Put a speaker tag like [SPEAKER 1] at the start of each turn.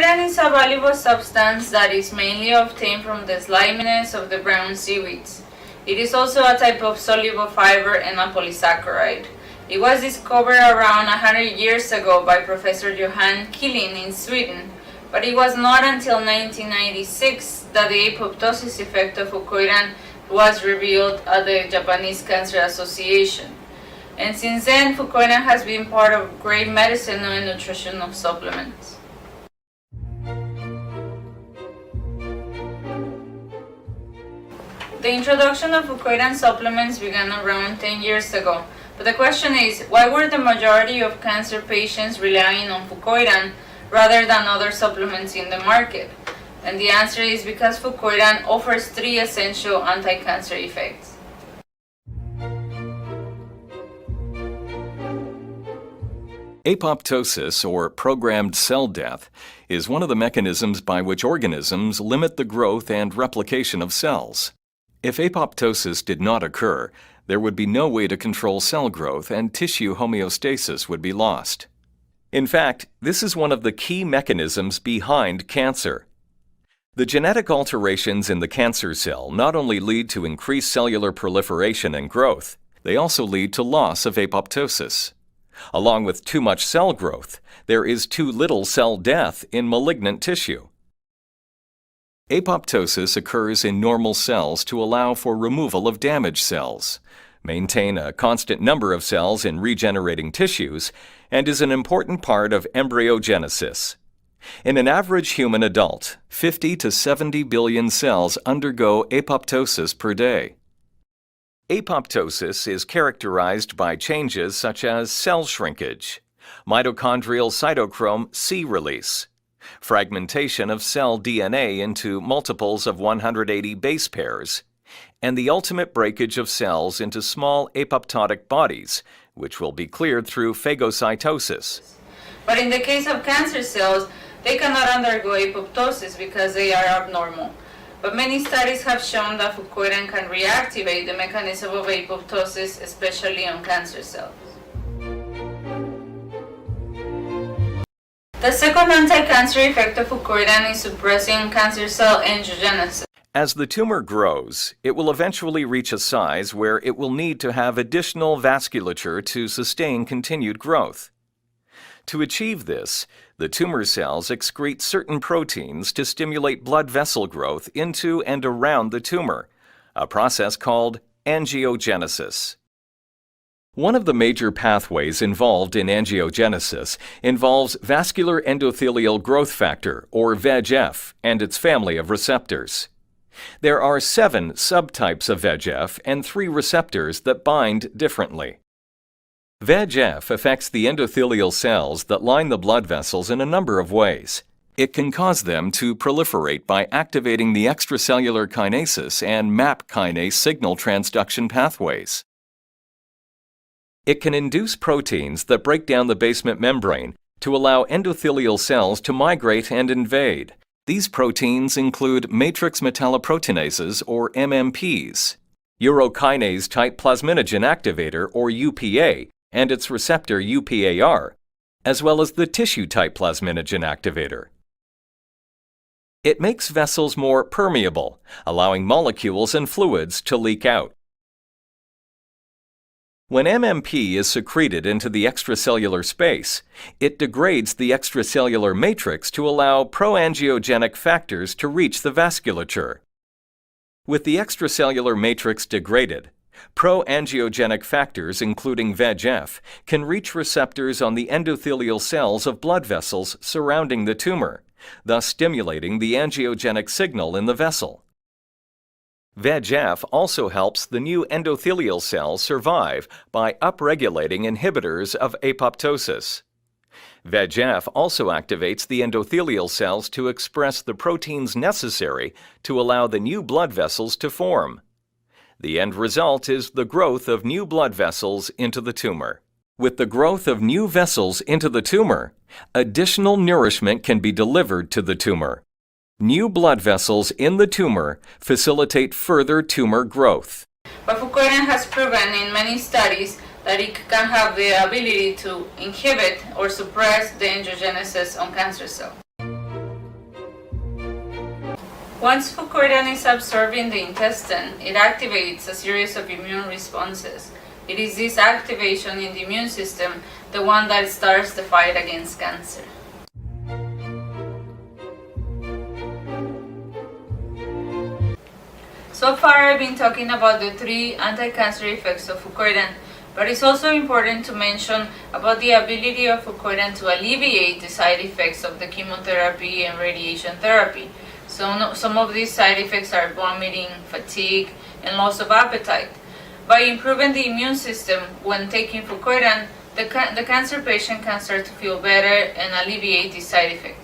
[SPEAKER 1] Fucoidan is a valuable substance that is mainly obtained from the sliminess of the brown seaweeds. It is also a type of soluble fiber and a polysaccharide. It was discovered around 100 years ago by Professor Johan Killing in Sweden, but it was not until 1996 that the apoptosis effect of Fucoidan was revealed at the Japanese Cancer Association. And since then, Fucoidan has been part of great medicinal and nutritional supplements. The introduction of Fucoidan supplements began around 10 years ago, but the question is, why were the majority of cancer patients relying on Fucoidan rather than other supplements in the market? And the answer is because Fucoidan offers 3 essential anti-cancer effects.
[SPEAKER 2] Apoptosis, or programmed cell death, is one of the mechanisms by which organisms limit the growth and replication of cells. If apoptosis did not occur, there would be no way to control cell growth and tissue homeostasis would be lost. In fact, this is one of the key mechanisms behind cancer. The genetic alterations in the cancer cell not only lead to increased cellular proliferation and growth, they also lead to loss of apoptosis. Along with too much cell growth, there is too little cell death in malignant tissue. Apoptosis occurs in normal cells to allow for removal of damaged cells, maintain a constant number of cells in regenerating tissues, and is an important part of embryogenesis. In an average human adult, 50 to 70 billion cells undergo apoptosis per day. Apoptosis is characterized by changes such as cell shrinkage, mitochondrial cytochrome C release, fragmentation of cell DNA into multiples of 180 base pairs, and the ultimate breakage of cells into small apoptotic bodies, which will be cleared through phagocytosis.
[SPEAKER 1] But in the case of cancer cells, they cannot undergo apoptosis because they are abnormal. But many studies have shown that Fucoidan can reactivate the mechanism of apoptosis, especially on cancer cells. The second anti-cancer effect of Fucoidan is suppressing cancer cell angiogenesis.
[SPEAKER 2] As the tumor grows, it will eventually reach a size where it will need to have additional vasculature to sustain continued growth. To achieve this, the tumor cells excrete certain proteins to stimulate blood vessel growth into and around the tumor, a process called angiogenesis. One of the major pathways involved in angiogenesis involves vascular endothelial growth factor, or VEGF, and its family of receptors. There are 7 subtypes of VEGF and 3 receptors that bind differently. VEGF affects the endothelial cells that line the blood vessels in a number of ways. It can cause them to proliferate by activating the extracellular kinases and MAP kinase signal transduction pathways. It can induce proteins that break down the basement membrane to allow endothelial cells to migrate and invade. These proteins include matrix metalloproteinases, or MMPs, urokinase-type plasminogen activator, or UPA, and its receptor UPAR, as well as the tissue-type plasminogen activator. It makes vessels more permeable, allowing molecules and fluids to leak out. When MMP is secreted into the extracellular space, it degrades the extracellular matrix to allow proangiogenic factors to reach the vasculature. With the extracellular matrix degraded, proangiogenic factors, including VEGF, can reach receptors on the endothelial cells of blood vessels surrounding the tumor, thus stimulating the angiogenic signal in the vessel. VEGF also helps the new endothelial cells survive by upregulating inhibitors of apoptosis. VEGF also activates the endothelial cells to express the proteins necessary to allow the new blood vessels to form. The end result is the growth of new blood vessels into the tumor. With the growth of new vessels into the tumor, additional nourishment can be delivered to the tumor. New blood vessels in the tumor facilitate further tumor growth.
[SPEAKER 1] But Fucoidan has proven in many studies that it can have the ability to inhibit or suppress the angiogenesis on cancer cells. Once Fucoidan is absorbed in the intestine, it activates a series of immune responses. It is this activation in the immune system the one that starts the fight against cancer. So far I've been talking about the 3 anti-cancer effects of Fucoidan, but it's also important to mention about the ability of Fucoidan to alleviate the side effects of the chemotherapy and radiation therapy. So some of these side effects are vomiting, fatigue, and loss of appetite. By improving the immune system when taking Fucoidan, the cancer patient can start to feel better and alleviate these side effects.